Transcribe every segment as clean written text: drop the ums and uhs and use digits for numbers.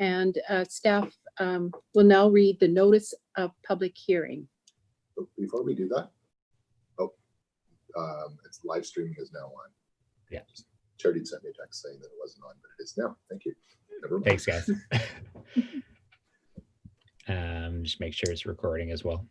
and staff will now read the notice of public hearing. Before we do that, it's live streaming is now on. Yeah. Charity sent me a text saying that it wasn't on, but it is now. Thank you. Thanks, guys. Just make sure it's recording as well.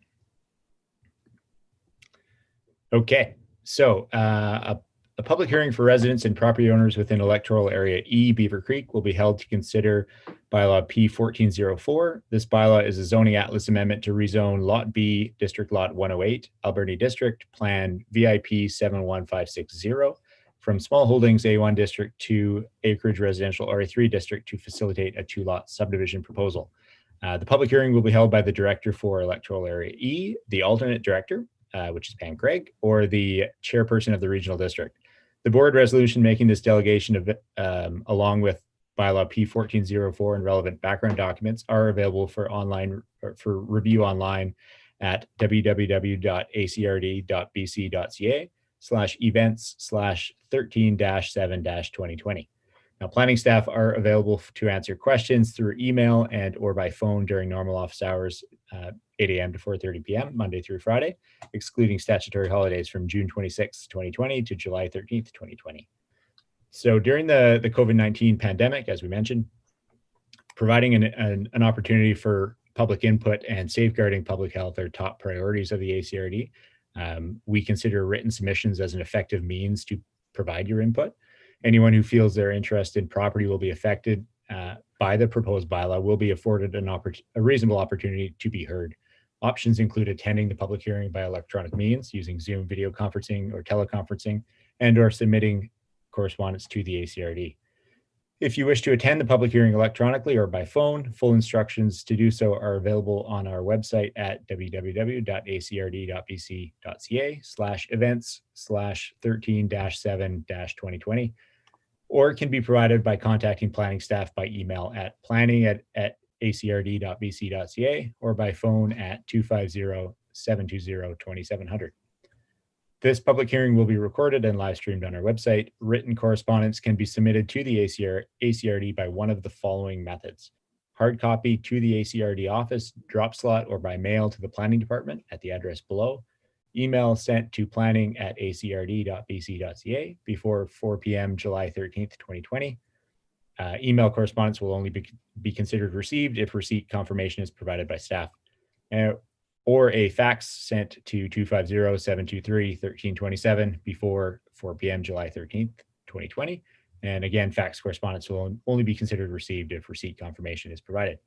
Okay, so a public hearing for residents and property owners within electoral area E, Beaver Creek, will be held to consider bylaw P1404. This bylaw is a zoning atlas amendment to rezone Lot B, District Lot 108, Alberni District, Plan VIP 71560, from small holdings A1 District to acreage residential RA3 District to facilitate a two-lot subdivision proposal. The public hearing will be held by the director for electoral area E, the alternate director, which is Pam Craig, or the chairperson of the regional district. The board resolution making this delegation of along with bylaw P1404 and relevant background documents are available for review online at www.acrd.bc.ca/events/13-7-2020. Now, planning staff are available to answer questions through email and or by phone during normal office hours, 8 a.m. to 4:30 p.m., Monday through Friday, excluding statutory holidays from June 26, 2020 to July 13th, 2020. So during the COVID-19 pandemic, as we mentioned, providing an opportunity for public input and safeguarding public health are top priorities of the ACRD. We consider written submissions as an effective means to provide your input. Anyone who feels their interest in property will be affected by the proposed bylaw will be afforded a reasonable opportunity to be heard. Options include attending the public hearing by electronic means using Zoom video conferencing or teleconferencing, and or submitting correspondence to the ACRD. If you wish to attend the public hearing electronically or by phone, full instructions to do so are available on our website at www.acrd.bc.ca/events/13-7-2020, or it can be provided by contacting planning staff by email at planning@acrd.bc.ca or by phone at 250-720-2700. This public hearing will be recorded and live streamed on our website. Written correspondence can be submitted to the ACRD by one of the following methods: hard copy to the ACRD office, drop slot, or by mail to the planning department at the address below. Email sent to planning@acrd.bc.ca before 4 p.m. July 13th, 2020. Email correspondence will only be considered received if receipt confirmation is provided by staff. Or a fax sent to 250-723-1327 before 4 p.m. July 13th, 2020. And again, fax correspondence will only be considered received if receipt confirmation is provided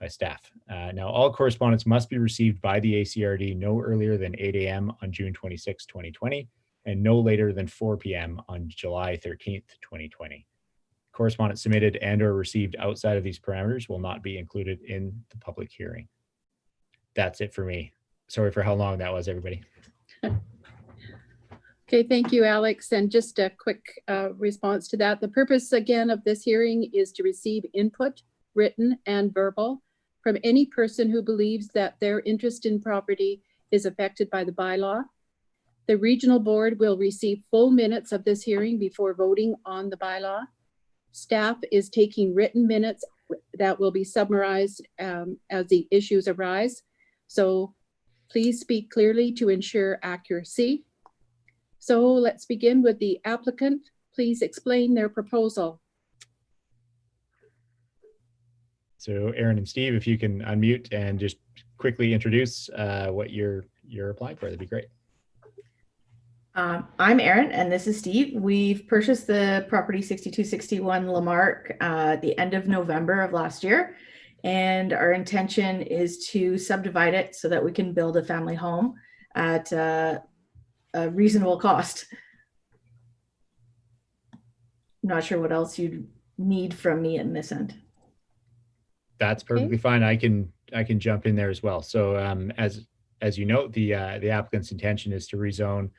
by staff. Now, all correspondence must be received by the ACRD no earlier than 8 a.m. on June 26, 2020, and no later than 4 p.m. on July 13th, 2020. Correspondence submitted and or received outside of these parameters will not be included in the public hearing. That's it for me. Sorry for how long that was, everybody. Okay, thank you, Alex. And just a quick response to that. The purpose, again, of this hearing is to receive input, written and verbal, from any person who believes that their interest in property is affected by the bylaw. The regional board will receive full minutes of this hearing before voting on the bylaw. Staff is taking written minutes that will be summarized as the issues arise. So please speak clearly to ensure accuracy. So let's begin with the applicant. Please explain their proposal. So Aaron and Steve, if you can unmute and just quickly introduce what you're applying for, that'd be great. I'm Aaron and this is Steve. We've purchased the property 6261 Lamarck at the end of November of last year. And our intention is to subdivide it so that we can build a family home at a reasonable cost. I'm not sure what else you'd need from me in this end. That's perfectly fine. I can jump in there as well. So as you note, the applicant's intention is to rezone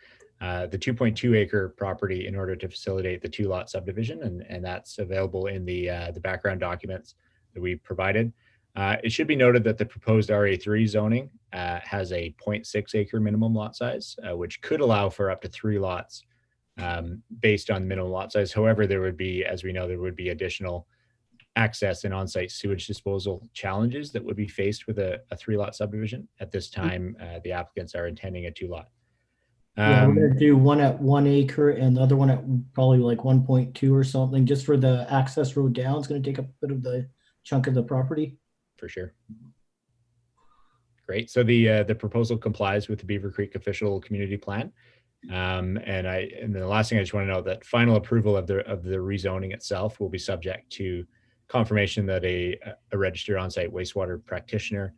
the 2.2 acre property in order to facilitate the two-lot subdivision, and that's available in the background documents that we provided. It should be noted that the proposed RA3 zoning has a 0.6 acre minimum lot size, which could allow for up to 3 lots based on minimum lot size. However, there would be, as we know, there would be additional access and on-site sewage disposal challenges that would be faced with a 3-lot subdivision. At this time, the applicants are intending a 2-lot. Yeah, we're gonna do one at 1 acre and the other one at probably like 1.2 or something, just for the access road down. It's gonna take a bit of the chunk of the property. For sure. Great. So the proposal complies with the Beaver Creek official community plan. And the last thing I just want to note that final approval of the rezoning itself will be subject to confirmation that a registered on-site wastewater practitioner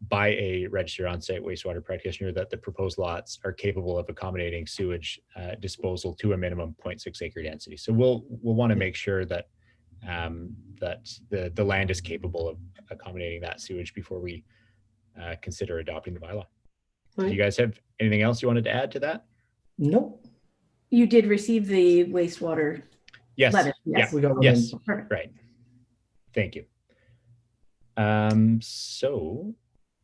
by a registered on-site wastewater practitioner that the proposed lots are capable of accommodating sewage disposal to a minimum 0.6 acre density. So we'll want to make sure that the land is capable of accommodating that sewage before we consider adopting the bylaw. Right. Do you guys have anything else you wanted to add to that? Nope. You did receive the wastewater Yes. letter? Yes. We got one Yes. in. Perfect. Right. Thank you. So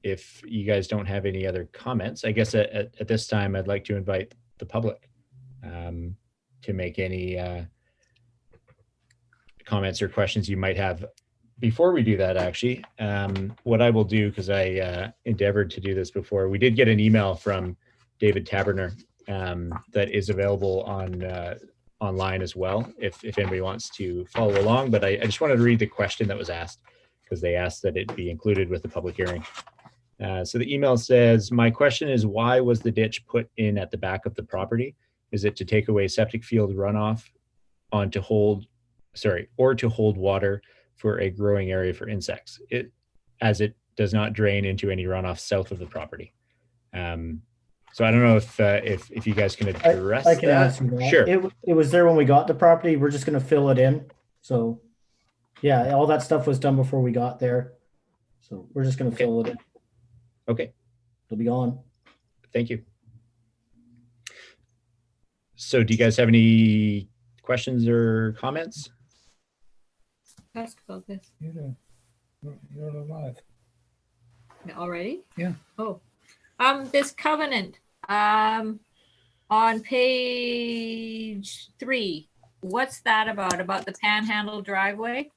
if you guys don't have any other comments, I guess at this time, I'd like to invite the public to make any comments or questions you might have. Before we do that, actually, what I will do, because I endeavored to do this before, we did get an email from David Taberner that is available online as well, if anybody wants to follow along. But I just wanted to read the question that was asked, because they asked that it be included with the public hearing. So the email says, my question is, why was the ditch put in at the back of the property? Is it to take away septic field runoff or to hold water for a growing area for insects, as it does not drain into any runoff south of the property? So I don't know if you guys can address I can that. answer that. Sure. It was there when we got the property. We're just gonna fill it in. So yeah, all that stuff was done before we got there. So we're just gonna fill it in. Okay. It'll be gone. Thank you. So do you guys have any questions or comments? Ask about this You're alive. already? Yeah. Oh, this covenant, on page 3, what's that about? About the panhandle driveway?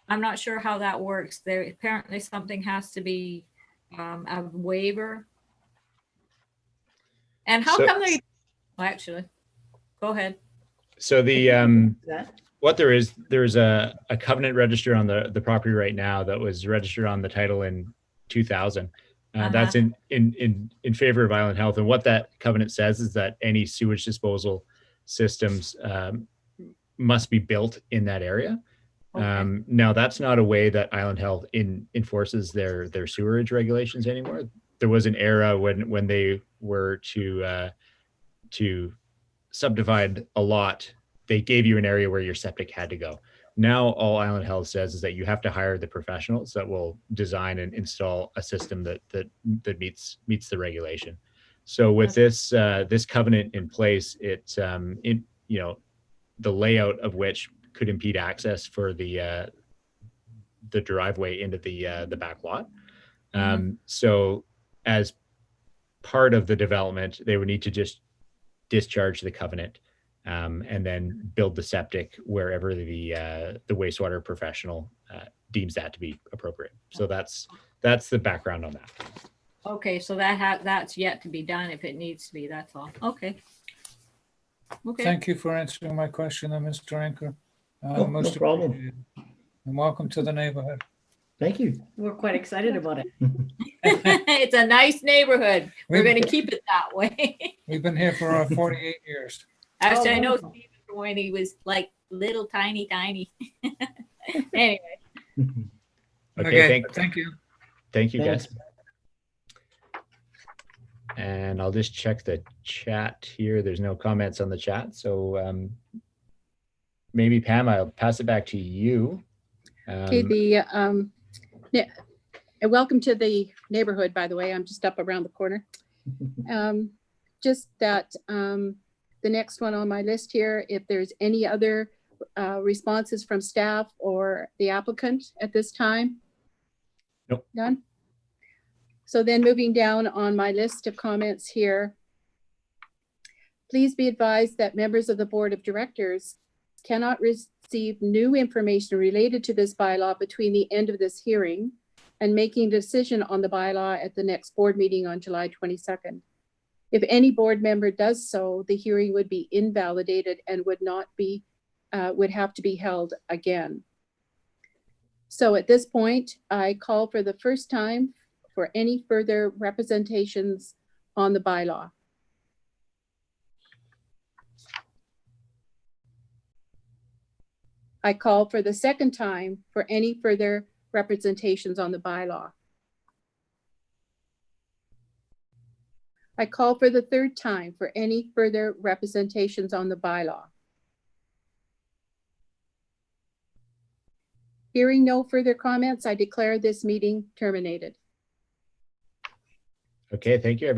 I'm not sure how that works. There apparently something has to be a waiver. And how So- come they? Well, actually, go ahead. So the That? what there's a covenant register on the property right now that was registered on the title in 2000. That's in favor of Island Health. And what that covenant says is that any sewage disposal systems must be built in that area. Okay. Now that's not a way that Island Health enforces their sewerage regulations anymore. There was an era when they were to subdivide a lot, they gave you an area where your septic had to go. Now all Island Health says is that you have to hire the professionals that will design and install a system that meets the regulation. So with this covenant in place, it's the layout of which could impede access for the driveway into the back lot. So as part of the development, they would need to just discharge the covenant and then build the septic wherever the wastewater professional deems that to be appropriate. So that's the background on that. Okay, so that's yet to be done if it needs to be, that's all. Okay. Okay. Thank you for answering my question, Mr. Anchor. No Most problem. appreciated. And welcome to the neighborhood. Thank you. We're quite excited about it. It's a nice neighborhood. We're We've- going to keep it that way. We've been here for 48 years. Actually, I know wonderful. Stephen from when he was like little tiny. Anyway, Okay, Thank you. thank you Thanks. guys. And I'll just check the chat here. There's no comments on the chat. So maybe Pam, I'll pass it back to you. Okay, welcome to the neighborhood, by the way. I'm just up around the corner. Just that the next one on my list here, if there's any other responses from staff or the applicant at this time? Nope. None? So then moving down on my list of comments here, please be advised that members of the board of directors cannot receive new information related to this bylaw between the end of this hearing and making a decision on the bylaw at the next board meeting on July 22nd. If any board member does so, the hearing would be invalidated and would have to be held again. So at this point, I call for the first time for any further representations on the bylaw. I call for the second time for any further representations on the bylaw. I call for the third time for any further representations on the bylaw. Hearing no further comments, I declare this meeting terminated. Okay, thank you, everyone.